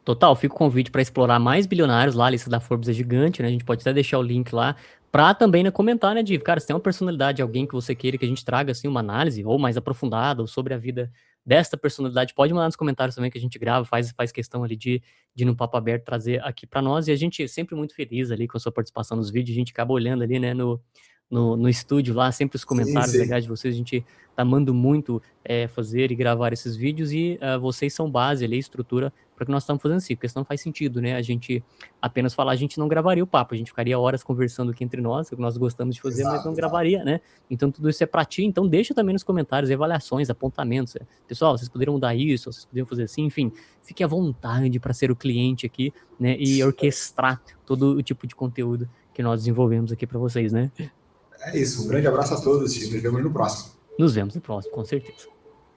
Total, fica o convite para explorar mais bilionários lá, a lista da Forbes é gigante, né? A gente pode até deixar o link lá para também, né, comentar, né, Div? Cara, se tem uma personalidade, alguém que você queira que a gente traga, assim, uma análise ou mais aprofundada ou sobre a vida desta personalidade, pode mandar nos comentários também que a gente grava, faz questão ali de no papo aberto trazer aqui para nós. E a gente é sempre muito feliz ali com a sua participação nos vídeos, a gente acaba olhando ali, né, no estúdio lá, sempre os comentários legais de vocês, a gente tá amando muito fazer e gravar esses vídeos e vocês são base ali, estrutura para que nós estamos fazendo assim, porque senão faz sentido, né, a gente apenas falar, a gente não gravaria o papo, a gente ficaria horas conversando aqui entre nós, que nós gostamos de fazer, mas não gravaria, né, então tudo isso é para ti, então deixa também nos comentários avaliações, apontamentos, pessoal, vocês poderiam mudar isso, vocês poderiam fazer assim, enfim, fique à vontade para ser o cliente aqui, né, e orquestrar todo o tipo de conteúdo que nós desenvolvemos aqui para vocês, né. É isso, um grande abraço a todos e nos vemos no próximo. Nos vemos no próximo, com certeza.